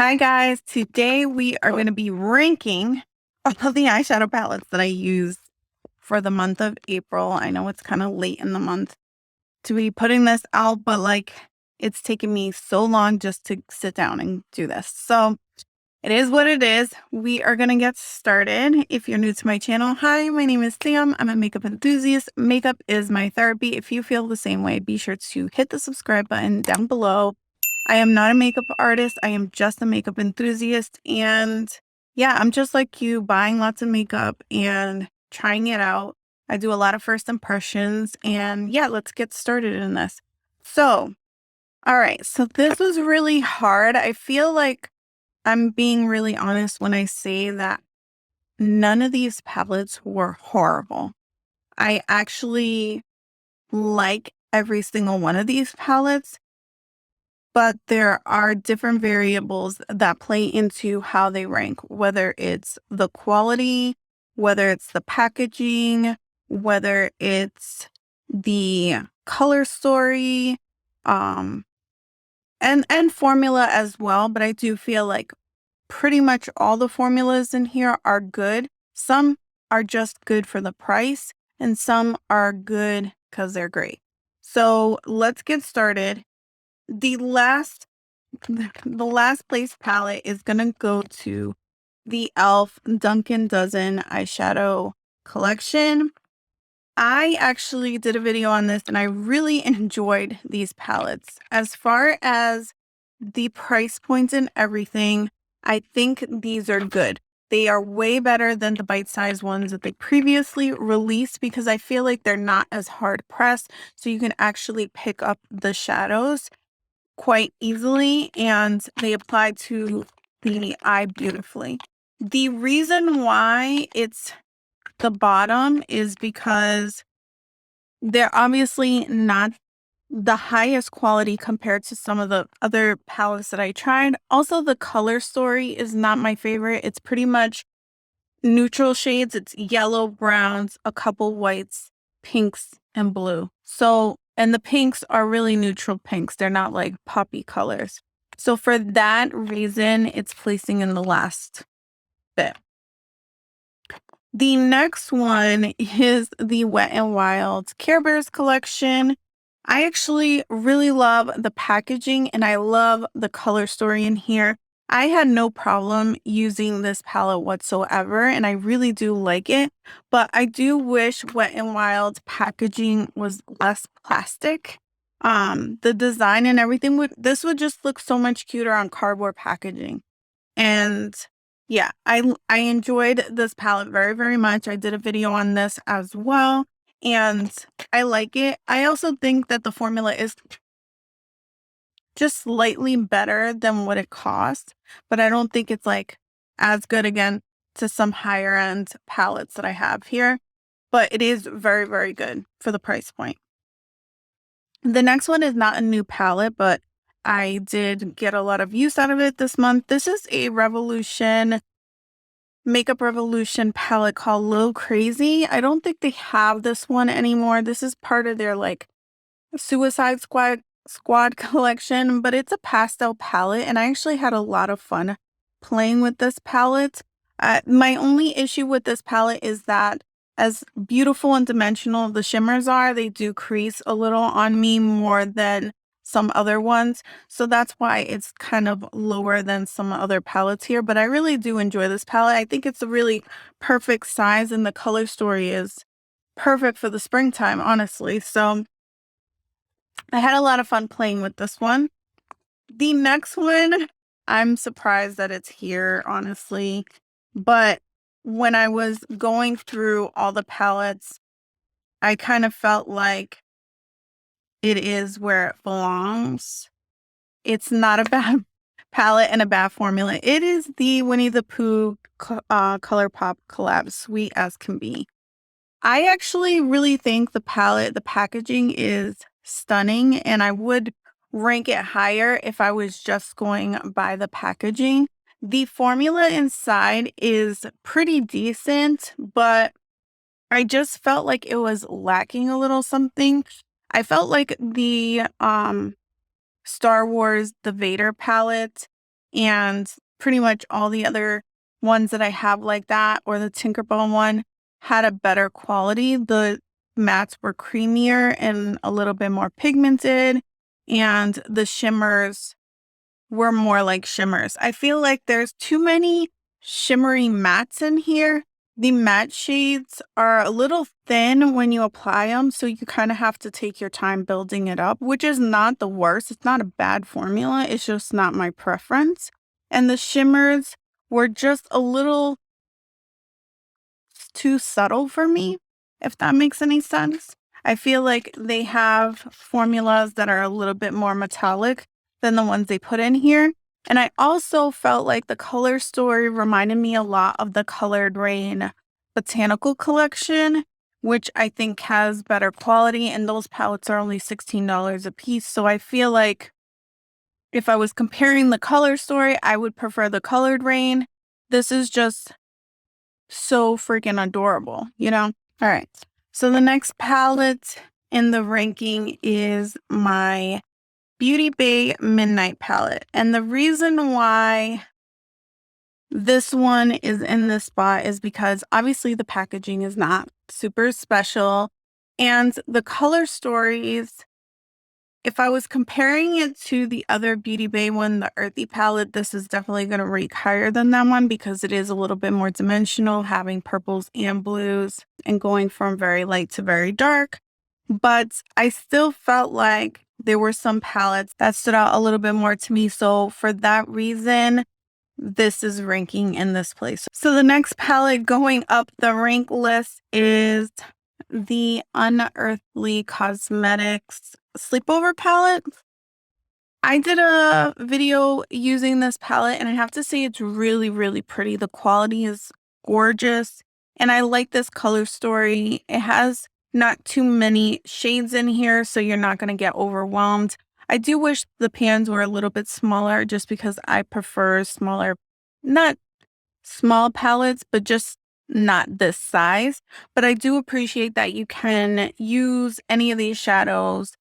Hi guys, today we are going to be ranking all of the eyeshadow palettes that I use for the month of April. I know it's kind of late in the month to be putting this out, but it's taken me so long just to sit down and do this. So it is what it is. We are going to get started. If you're new to my channel, hi, my name is Sam. I'm a makeup enthusiast. Makeup is my therapy. If you feel the same way, be sure to hit the subscribe button down below. I am not a makeup artist. I am just a makeup enthusiast. And yeah, I'm just like you, buying lots of makeup and trying it out. I do a lot of first impressions. And yeah, let's get started in this. So, all right. So this was really hard. I feel like I'm being really honest when I say that none of these palettes were horrible. I actually like every single one of these palettes. But there are different variables that play into how they rank, whether it's the quality, whether it's the packaging, whether it's the color story, um, and formula as well. But I do feel like pretty much all the formulas in here are good. Some are just good for the price, and some are good because they're great. So let's get started. The last place palette is gonna go to the e.l.f. Dunkin Dozen eyeshadow collection. I actually did a video on this and I really enjoyed these palettes. As far as the price points and everything, I think these are good. They are way better than the bite-sized ones that they previously released because I feel like they're not as hard pressed, so you can actually pick up the shadows quite easily and they apply to the eye beautifully. The reason why it's the bottom is because they're obviously not the highest quality compared to some of the other palettes that I tried. Also, the color story is not my favorite. It's pretty much neutral shades. It's yellow, browns, a couple whites, pinks, and blue. So, and the pinks are really neutral pinks. They're not like poppy colors. So for that reason, it's placing in the last bit. The next one is the Wet n Wild Care Bears collection. I actually really love the packaging and I love the color story in here. I had no problem using this palette whatsoever, and I really do like it, but I do wish Wet n Wild's packaging was less plastic. The design and everything this would just look so much cuter on cardboard packaging. And yeah, I enjoyed this palette very, very much. I did a video on this as well, and I like it. I also think that the formula is just slightly better than what it costs, but I don't think it's like as good again to some higher end palettes that I have here, but it is very, very good for the price point. The next one is not a new palette, but I did get a lot of use out of it this month. This is a Makeup Revolution palette called Lil Crazy. I don't think they have this one anymore. This is part of their Suicide Squad collection, but it's a pastel palette, and I actually had a lot of fun playing with this palette. My only issue with this palette is that as beautiful and dimensional the shimmers are, they do crease a little on me more than some other ones. So that's why it's kind of lower than some other palettes here. But I really do enjoy this palette. I think it's a really perfect size and the color story is perfect for the springtime, honestly. So I had a lot of fun playing with this one. The next one, I'm surprised that it's here, honestly. But when I was going through all the palettes, I kind of felt like it is where it belongs. It's not a bad palette and a bad formula. It is the Winnie the Pooh Colourpop collab, Sweet as Can Be. I actually really think the packaging is stunning, and I would rank it higher if I was just going by the packaging. The formula inside is pretty decent, but I just felt like it was lacking a little something. I felt like the Star Wars, the Vader palette and pretty much all the other ones that I have like that, or the Tinkerbell one, had a better quality. The mattes were creamier and a little bit more pigmented, and the shimmers were more like shimmers. I feel like there's too many shimmery mattes in here. The matte shades are a little thin when you apply them, so you kind of have to take your time building it up, which is not the worst. It's not a bad formula. It's just not my preference. And the shimmers were just a little too subtle for me, if that makes any sense. I feel like they have formulas that are a little bit more metallic than the ones they put in here. And I also felt like the color story reminded me a lot of the Colored Rain Botanical Collection, which I think has better quality, and those palettes are only $16 a piece. So I feel like if I was comparing the color story, I would prefer the Colored Rain. This is just so freaking adorable, you know? All right. So the next palette in the ranking is my Beauty Bay Midnight palette. And the reason why this one is in this spot is because obviously the packaging is not super special. And the color stories, if I was comparing it to the other Beauty Bay one, the Earthy palette, this is definitely going to rank higher than that one because it is a little bit more dimensional, having purples and blues and going from very light to very dark. But I still felt like there were some palettes that stood out a little bit more to me. So for that reason, this is ranking in this place. So the next palette going up the rank list is the Unearthly Cosmetics Sleepover palette. I did a video using this palette, and I have to say it's really, really pretty. The quality is gorgeous, and I like this color story. It has not too many shades in here, so you're not going to get overwhelmed. I do wish the pans were a little bit smaller just because I prefer smaller, not small palettes, but just not this size. But I do appreciate that you can use any of these shadows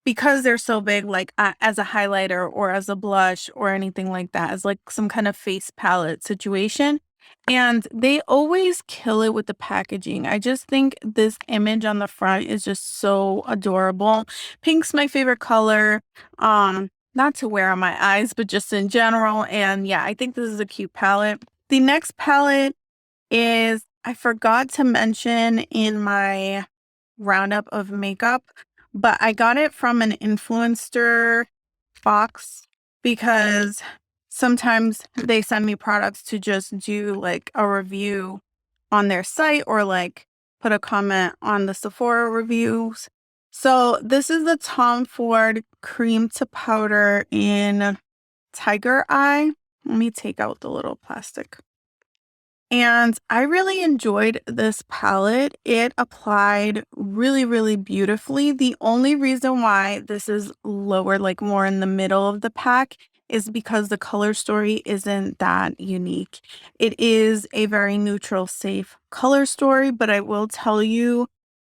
because they're so big, like as a highlighter or as a blush or anything like that, as like some kind of face palette situation. And they always kill it with the packaging. I just think this image on the front is just so adorable. Pink's my favorite color. Not to wear on my eyes, but just in general. And yeah, I think this is a cute palette. The next palette is, I forgot to mention in my roundup of makeup, but I got it from an influencer box because sometimes they send me products to just do like a review on their site or like put a comment on the Sephora reviews. So this is the Tom Ford Cream to Powder in Tiger Eye. Let me take out the little plastic. And I really enjoyed this palette. It applied really, really beautifully. The only reason why this is lower, like more in the middle of the pack, is because the color story isn't that unique. It is a very neutral, safe color story, but I will tell you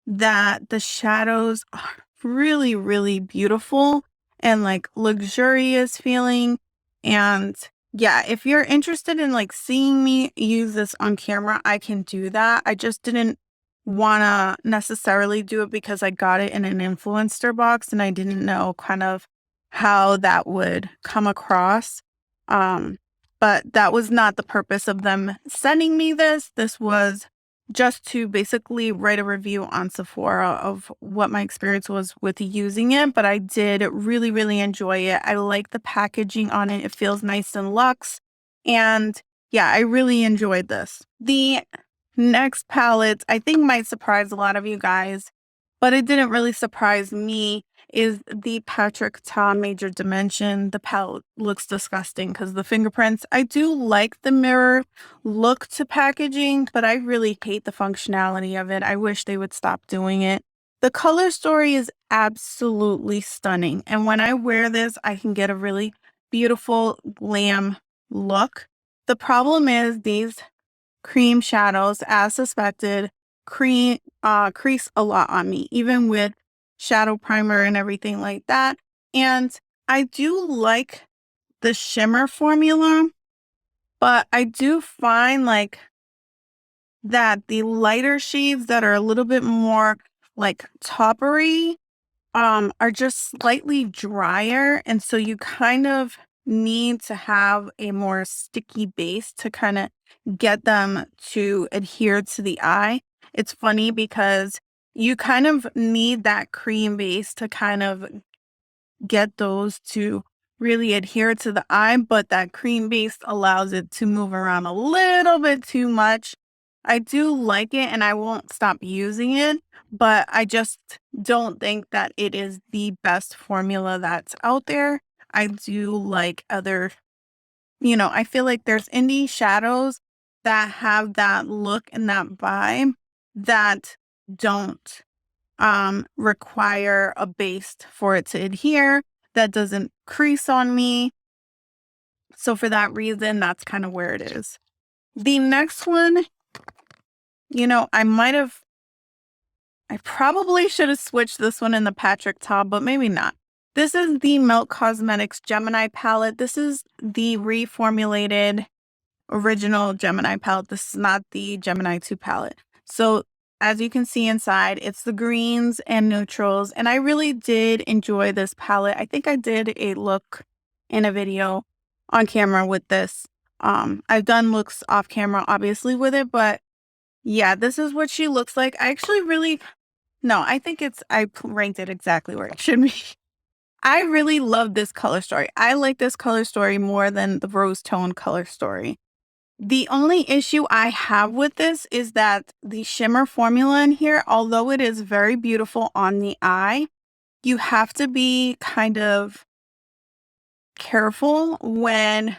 that the shadows are really, really beautiful and like luxurious feeling. And yeah, if you're interested in like seeing me use this on camera, I can do that. I just didn't want to necessarily do it because I got it in an influencer box and I didn't know kind of how that would come across. But that was not the purpose of them sending me this. This was just to basically write a review on Sephora of what my experience was with using it. But I did really, really enjoy it. I like the packaging on it. It feels nice and luxe. And yeah, I really enjoyed this. The next palette, I think might surprise a lot of you guys, but it didn't really surprise me, is the Patrick Ta Major Dimension. The palette looks disgusting because the fingerprints. I do like the mirror look to packaging, but I really hate the functionality of it. I wish they would stop doing it. The color story is absolutely stunning. And when I wear this, I can get a really beautiful glam look. The problem is these cream shadows, as suspected, crease a lot on me, even with shadow primer and everything like that. And I do like the shimmer formula, but I do find like that the lighter shades that are a little bit more like toppery are just slightly drier, and so you kind of need to have a more sticky base to kind of get them to adhere to the eye. It's funny because you kind of need that cream base to kind of get those to really adhere to the eye, but that cream base allows it to move around a little bit too much. I do like it and I won't stop using it, but I just don't think that it is the best formula that's out there. I do like other, I feel like there's indie shadows that have that look and that vibe that don't require a base for it to adhere, that doesn't crease on me. So for that reason, that's kind of where it is. The next one, I probably should have switched this one in the Patrick Top, but maybe not. This is the Milk Cosmetics Gemini palette. This is the reformulated original Gemini palette. This is not the Gemini 2 palette. So as you can see inside, it's the greens and neutrals. And I really did enjoy this palette. I think I did a look in a video on camera with this. I've done looks off camera, obviously, with it. But yeah, this is what she looks like. I think I ranked it exactly where it should be. I really love this color story. I like this color story more than the rose tone color story. The only issue I have with this is that the shimmer formula in here, although it is very beautiful on the eye, you have to be kind of careful when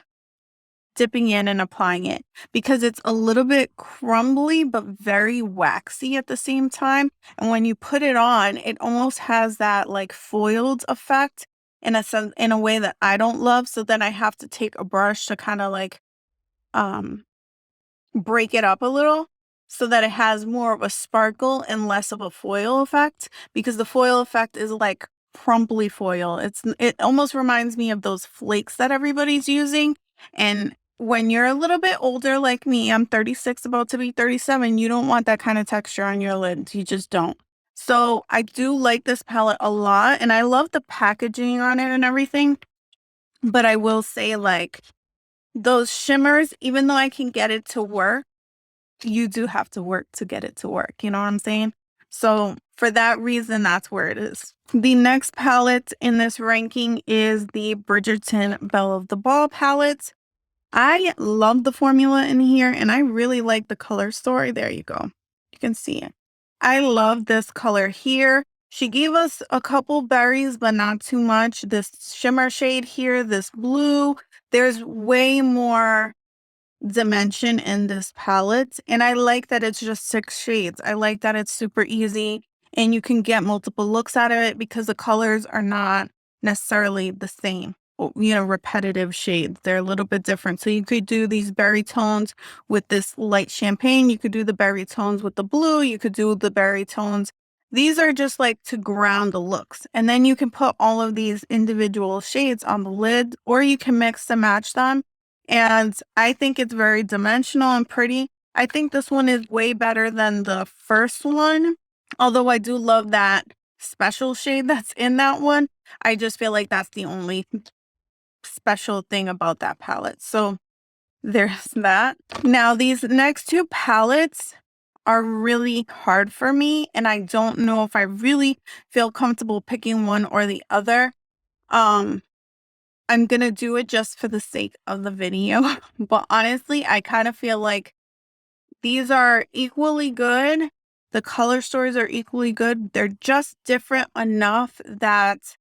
dipping in and applying it because it's a little bit crumbly but very waxy at the same time. And when you put it on, it almost has that like foiled effect in a way that I don't love. So then I have to take a brush to kind of like break it up a little so that it has more of a sparkle and less of a foil effect, because the foil effect is like crumbly foil. It almost reminds me of those flakes that everybody's using. And when you're a little bit older like me, I'm 36, about to be 37, you don't want that kind of texture on your lids. You just don't. So I do like this palette a lot and I love the packaging on it and everything. But I will say, like, those shimmers, even though I can get it to work, you do have to work to get it to work. You know what I'm saying? So for that reason, that's where it is. The next palette in this ranking is the Bridgerton Belle of the Ball palette. I love the formula in here and I really like the color story. There you go. You can see it. I love this color here. She gave us a couple berries, but not too much. This shimmer shade here, this blue, there's way more dimension in this palette. And I like that it's just 6 shades. I like that it's super easy and you can get multiple looks out of it because the colors are not necessarily the same. Repetitive shades. They're a little bit different. So you could do these berry tones with this light champagne. You could do the berry tones with the blue. You could do the berry tones. These are just like to ground the looks. And then you can put all of these individual shades on the lid, or you can mix and match them. And I think it's very dimensional and pretty. I think this one is way better than the first one. Although I do love that special shade that's in that one. I just feel like that's the only special thing about that palette. So there's that. Now these next 2 palettes are really hard for me and I don't know if I really feel comfortable picking one or the other. I'm gonna do it just for the sake of the video, but honestly I kind of feel like these are equally good. The color stories are equally good. They're just different enough that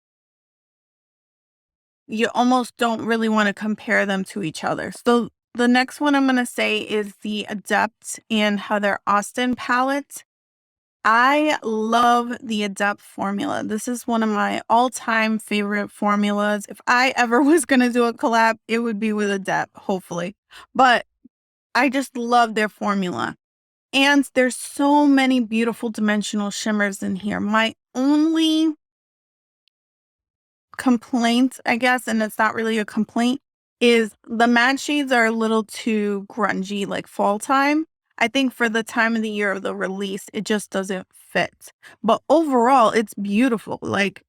you almost don't really want to compare them to each other. So the next one I'm going to say is the Adept and Heather Austin palette. I love the Adept formula. This is one of my all-time favorite formulas. If I ever was going to do a collab, it would be with Adept, hopefully. But I just love their formula. And there's so many beautiful dimensional shimmers in here. My only complaint, I guess, and it's not really a complaint, is the matte shades are a little too grungy, like fall time. I think for the time of the year of the release, it just doesn't fit. But overall, it's beautiful. Like,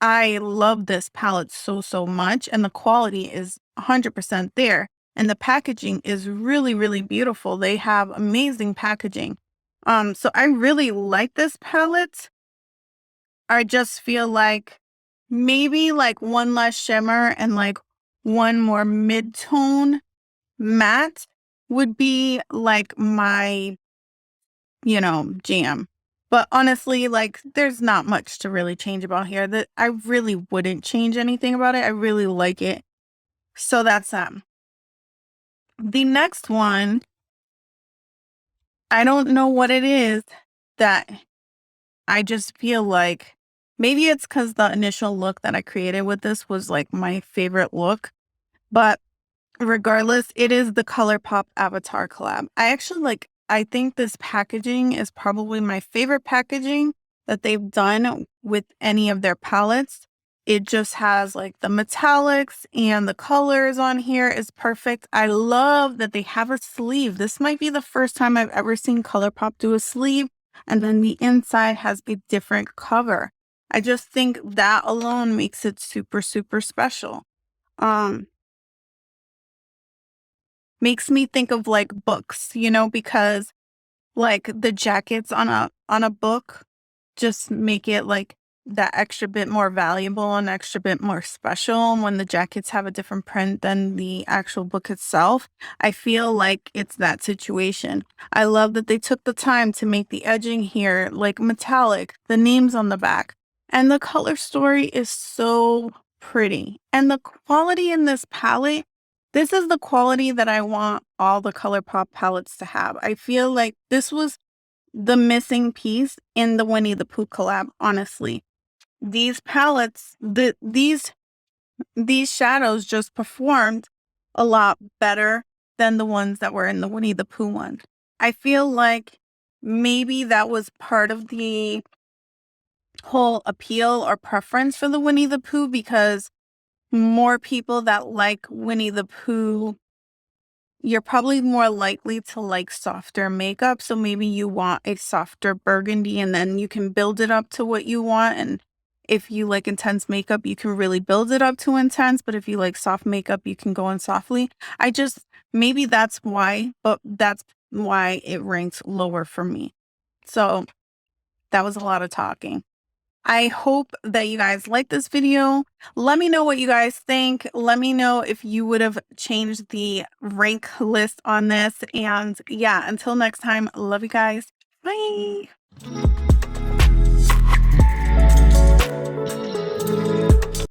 I love this palette so, so much, and the quality is 100% there. And the packaging is really, really beautiful. They have amazing packaging. So I really like this palette. I just feel like maybe like one less shimmer and like one more mid-tone matte would be like my, jam. But honestly, like there's not much to really change about here. That I really wouldn't change anything about it. I really like it. So that's the next one, I don't know what it is that I just feel like maybe it's because the initial look that I created with this was like my favorite look. But regardless, it is the Colourpop Avatar collab. I think this packaging is probably my favorite packaging that they've done with any of their palettes. It just has like the metallics and the colors on here is perfect. I love that they have a sleeve. This might be the first time I've ever seen Colourpop do a sleeve, and then the inside has a different cover. I just think that alone makes it super, super special. Um, Makes me think of like books, because like the jackets on a book just make it like that extra bit more valuable and extra bit more special when the jackets have a different print than the actual book itself. I feel like it's that situation. I love that they took the time to make the edging here like metallic, the names on the back, and the color story is so pretty. And the quality in this palette, this is the quality that I want all the Colourpop palettes to have. I feel like this was the missing piece in the Winnie the Pooh collab, honestly. These palettes, these shadows just performed a lot better than the ones that were in the Winnie the Pooh one. I feel like maybe that was part of the whole appeal or preference for the Winnie the Pooh, because more people that like Winnie the Pooh, you're probably more likely to like softer makeup. So maybe you want a softer burgundy and then you can build it up to what you want. And if you like intense makeup, you can really build it up to intense. But if you like soft makeup, you can go in softly. Maybe that's why, but that's why it ranks lower for me. So that was a lot of talking. I hope that you guys like this video. Let me know what you guys think. Let me know if you would have changed the rank list on this. And yeah, until next time, love you guys. Bye.